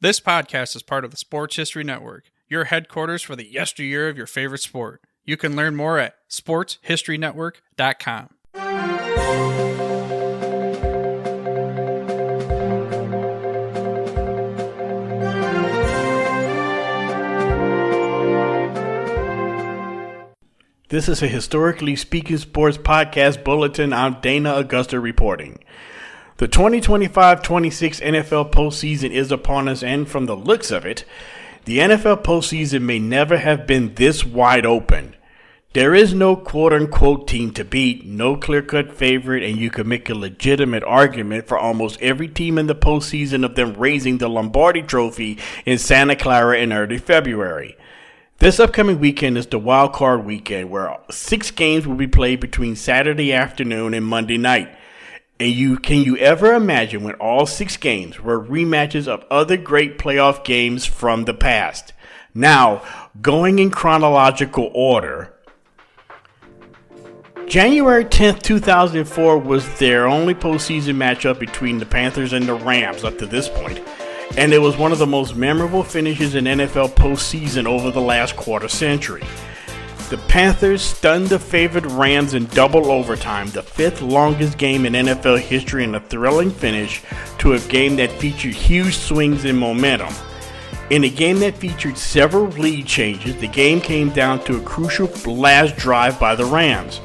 This podcast is part of the Sports History Network, your headquarters for the yesteryear of your favorite sport. You can learn more at sportshistorynetwork.com. This is a Historically Speaking Sports Podcast Bulletin. I'm Dana Augusta reporting. The 2025-26 NFL postseason is upon us, and from the looks of it, the NFL postseason may never have been this wide open. There is no quote-unquote team to beat, no clear-cut favorite, and you can make a legitimate argument for almost every team in the postseason of them raising the Lombardi Trophy in Santa Clara in early February. This upcoming weekend is the Wildcard weekend, where 6 games will be played between Saturday afternoon and Monday night. And can you ever imagine when all 6 games were rematches of other great playoff games from the past? Now, going in chronological order, January 10th, 2004 was their only postseason matchup between the Panthers and the Rams up to this point, and it was one of the most memorable finishes in NFL postseason over the last quarter century. The Panthers stunned the favored Rams in double overtime, the 5th longest game in NFL history, and a thrilling finish to a game that featured huge swings in momentum. In a game that featured several lead changes, the game came down to a crucial last drive by the Rams.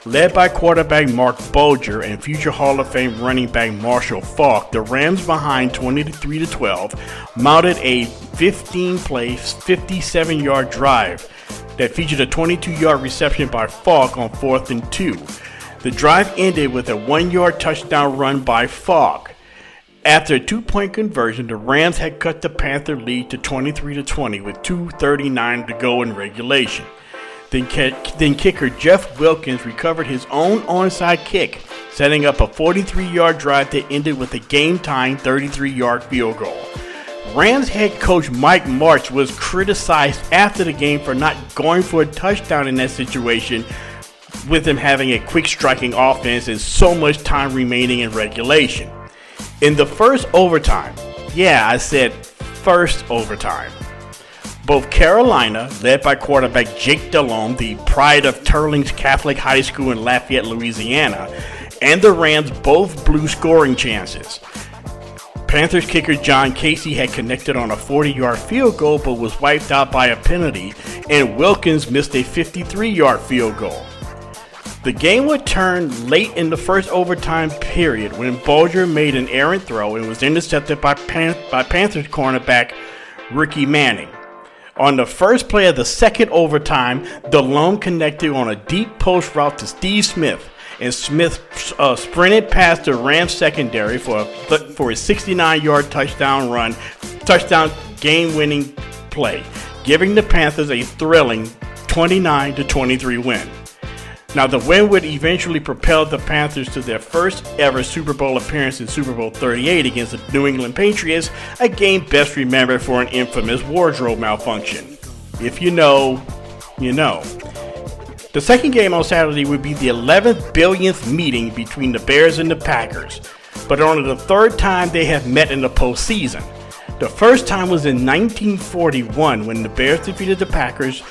Led by quarterback Mark Bulger and future Hall of Fame running back Marshall Faulk, the Rams, behind 23-12, mounted a 15-play, 57-yard drive that featured a 22-yard reception by Faulk on 4th and 2. The drive ended with a 1-yard touchdown run by Faulk. After a 2-point conversion, the Rams had cut the Panther lead to 23-20 with 2:39 to go in regulation. Then kicker Jeff Wilkins recovered his own onside kick, setting up a 43-yard drive that ended with a game-tying 33-yard field goal. Rams head coach Mike Martz was criticized after the game for not going for a touchdown in that situation, with him having a quick striking offense and so much time remaining in regulation. In the first overtime, yeah, I said first overtime, both Carolina, led by quarterback Jake Delhomme, the pride of Turling's Catholic High School in Lafayette, Louisiana, and the Rams both blew scoring chances. Panthers kicker John Casey had connected on a 40-yard field goal but was wiped out by a penalty, and Wilkins missed a 53-yard field goal. The game would turn late in the first overtime period when Bulger made an errant throw and was intercepted by Panthers cornerback Ricky Manning. On the first play of the second overtime, Delhomme connected on a deep post route to Steve Smith, and Smith sprinted past the Rams secondary for a 69-yard touchdown game-winning play, giving the Panthers a thrilling 29-23 win. Now, the win would eventually propel the Panthers to their first ever Super Bowl appearance in Super Bowl 38 against the New England Patriots, a game best remembered for an infamous wardrobe malfunction. If you know, you know. The second game on Saturday would be the 11th billionth meeting between the Bears and the Packers, but only the third time they have met in the postseason. The first time was in 1941 when the Bears defeated the Packers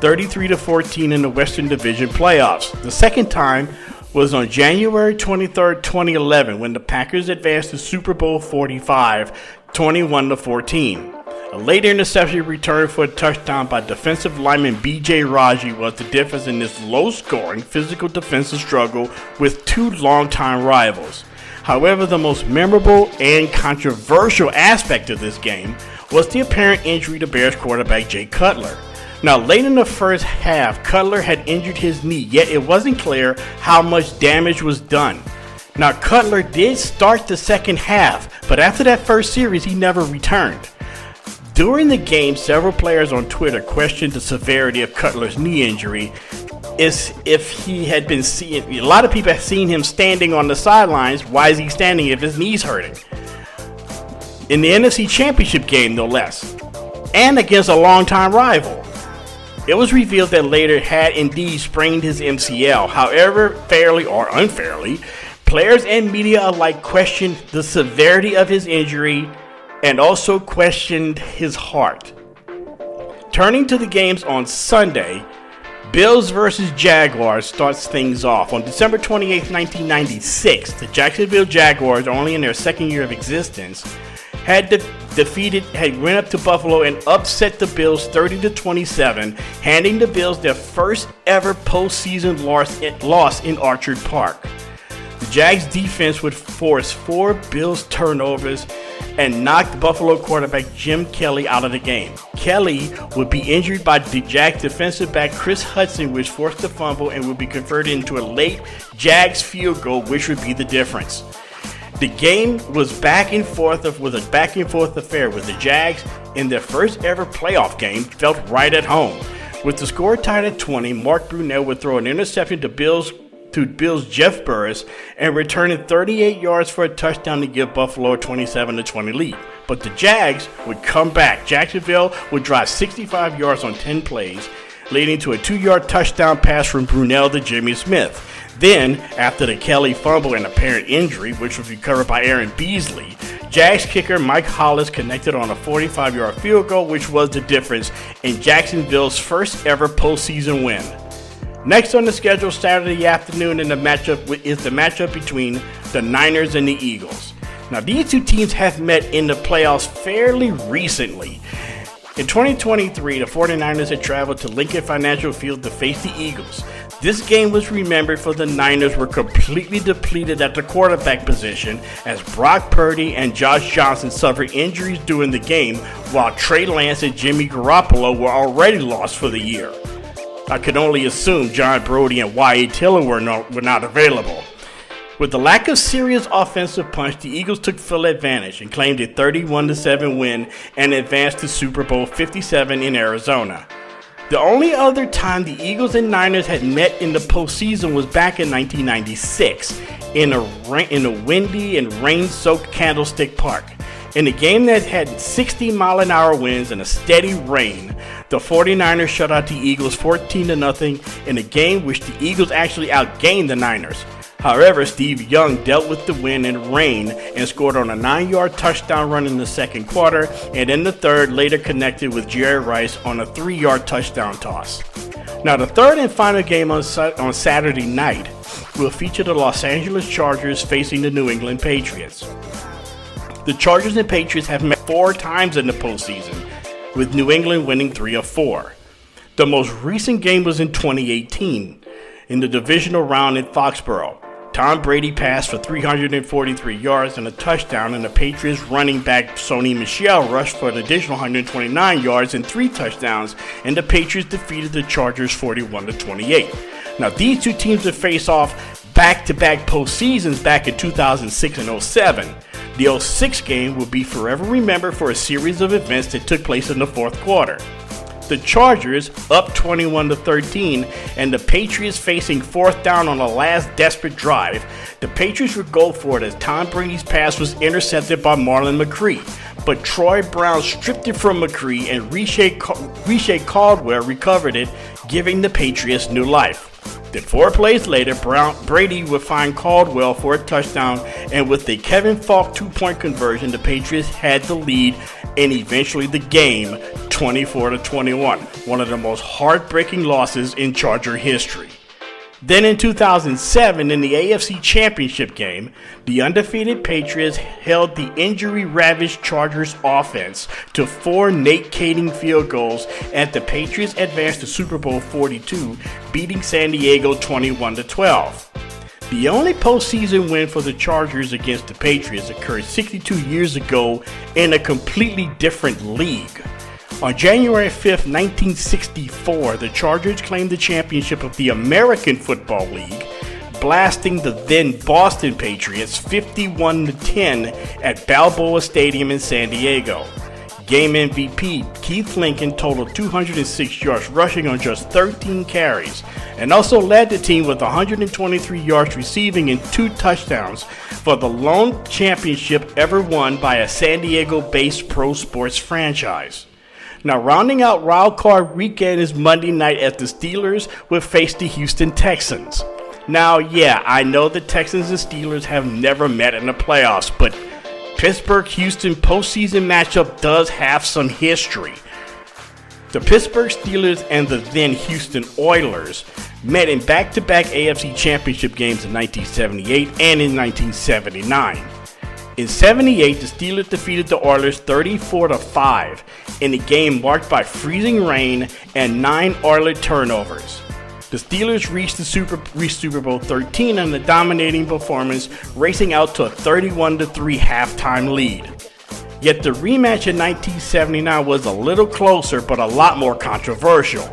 33-14 in the Western Division playoffs. The second time was on January 23, 2011, when the Packers advanced to Super Bowl 45, 21-14. A late interception return for a touchdown by defensive lineman B.J. Raji was the difference in this low-scoring, physical defensive struggle with 2 longtime rivals. However, the most memorable and controversial aspect of this game was the apparent injury to Bears quarterback Jay Cutler. Now, late in the first half, Cutler had injured his knee, yet it wasn't clear how much damage was done. Now, Cutler did start the second half, but after that first series, he never returned. During the game, several players on Twitter questioned the severity of Cutler's knee injury. If he had been seen, a lot of people have seen him standing on the sidelines. Why is he standing if his knee's hurting? In the NFC Championship game, no less, and against a longtime rival. It was revealed that Later had indeed sprained his MCL. However, fairly or unfairly, players and media alike questioned the severity of his injury and also questioned his heart. Turning to the games on Sunday, Bills versus Jaguars starts things off. On December 28, 1996, the Jacksonville Jaguars, only in their second year of existence, had went up to Buffalo and upset the Bills 30-27, handing the Bills their first ever postseason loss in Orchard Park. The Jags defense would force 4 Bills turnovers and knocked Buffalo quarterback Jim Kelly out of the game. Kelly would be injured by the Jags defensive back Chris Hudson, which forced the fumble and would be converted into a late Jags field goal, which would be the difference. The game was a back and forth affair, with the Jags in their first ever playoff game felt right at home. With the score tied at 20, Mark Brunell would throw an interception to Bills Jeff Burris and return it 38 yards for a touchdown to give Buffalo a 27-20 lead. But the Jags would come back. Jacksonville would drive 65 yards on 10 plays, leading to a 2-yard touchdown pass from Brunell to Jimmy Smith. Then, after the Kelly fumble and apparent injury, which was recovered by Aaron Beasley, Jags kicker Mike Hollis connected on a 45-yard field goal, which was the difference in Jacksonville's first ever postseason win. Next on the schedule Saturday afternoon is the matchup between the Niners and the Eagles. Now, these two teams have met in the playoffs fairly recently. In 2023, the 49ers had traveled to Lincoln Financial Field to face the Eagles. This game was remembered for the Niners were completely depleted at the quarterback position as Brock Purdy and Josh Johnson suffered injuries during the game, while Trey Lance and Jimmy Garoppolo were already lost for the year. I could only assume John Brody and Y.A. Tiller were not available. With the lack of serious offensive punch, the Eagles took full advantage and claimed a 31-7 win and advanced to Super Bowl 57 in Arizona. The only other time the Eagles and Niners had met in the postseason was back in 1996 in a windy and rain-soaked Candlestick Park. In a game that had 60-mile-an-hour winds and a steady rain, the 49ers shut out the Eagles 14-0 in a game which the Eagles actually outgained the Niners. However, Steve Young dealt with the wind and rain and scored on a 9-yard touchdown run in the second quarter, and in the third later connected with Jerry Rice on a 3-yard touchdown toss. Now, the third and final game on Saturday night will feature the Los Angeles Chargers facing the New England Patriots. The Chargers and Patriots have met 4 times in the postseason, with New England winning 3 of 4. The most recent game was in 2018 in the divisional round in Foxborough. Tom Brady passed for 343 yards and a touchdown, and the Patriots running back Sony Michel rushed for an additional 129 yards and 3 touchdowns, and the Patriots defeated the Chargers 41-28. Now, these two teams would face off back-to-back postseasons back in 2006 and 07. The 06 game will be forever remembered for a series of events that took place in the fourth quarter. The Chargers up 21-13, and the Patriots facing 4th down on the last desperate drive. The Patriots would go for it as Tom Brady's pass was intercepted by Marlon McCree, but Troy Brown stripped it from McCree and Riche Caldwell recovered it, giving the Patriots new life. Then 4 plays later, Brady would find Caldwell for a touchdown, and with the Kevin Falk 2-point conversion, the Patriots had the lead and eventually the game 24-21, one of the most heartbreaking losses in Charger history. Then in 2007, in the AFC Championship game, the undefeated Patriots held the injury-ravaged Chargers offense to 4 Nate Kading field goals, and the Patriots advanced to Super Bowl 42, beating San Diego 21-12. The only postseason win for the Chargers against the Patriots occurred 62 years ago in a completely different league. On January 5, 1964, the Chargers claimed the championship of the American Football League, blasting the then Boston Patriots 51-10 at Balboa Stadium in San Diego. Game MVP Keith Lincoln totaled 206 yards rushing on just 13 carries, and also led the team with 123 yards receiving and 2 touchdowns for the lone championship ever won by a San Diego-based pro sports franchise. Now, rounding out Wildcard weekend is Monday night as the Steelers will face the Houston Texans. Now, yeah, I know the Texans and Steelers have never met in the playoffs, but Pittsburgh-Houston postseason matchup does have some history. The Pittsburgh Steelers and the then Houston Oilers met in back-to-back AFC Championship games in 1978 and in 1979. In 78, the Steelers defeated the Oilers 34-5 in a game marked by freezing rain and 9 Oiler turnovers. The Steelers reached Super Bowl 13 in a dominating performance, racing out to a 31-3 halftime lead. Yet the rematch in 1979 was a little closer but a lot more controversial.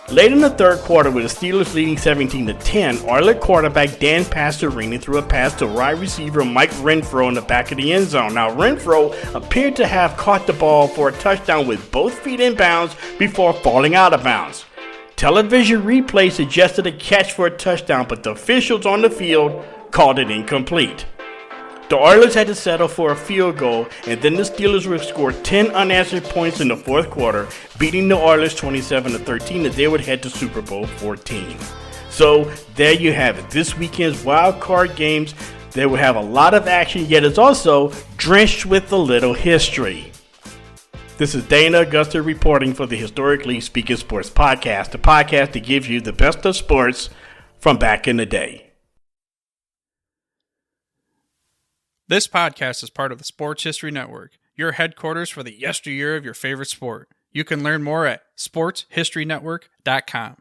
Late in the third quarter, with the Steelers leading 17-10, Oilers quarterback Dan Pastorini threw a pass to wide receiver Mike Renfro in the back of the end zone. Now, Renfro appeared to have caught the ball for a touchdown with both feet in bounds before falling out of bounds. Television replay suggested a catch for a touchdown, but the officials on the field called it incomplete. The Oilers had to settle for a field goal, and then the Steelers would score 10 unanswered points in the fourth quarter, beating the Oilers 27-13, as they would head to Super Bowl 14. So there you have it. This weekend's wild card games, they will have a lot of action, yet it's also drenched with a little history. This is Dana Augusta reporting for the Historically Speaking Sports Podcast, the podcast that gives you the best of sports from back in the day. This podcast is part of the Sports History Network, your headquarters for the yesteryear of your favorite sport. You can learn more at sportshistorynetwork.com.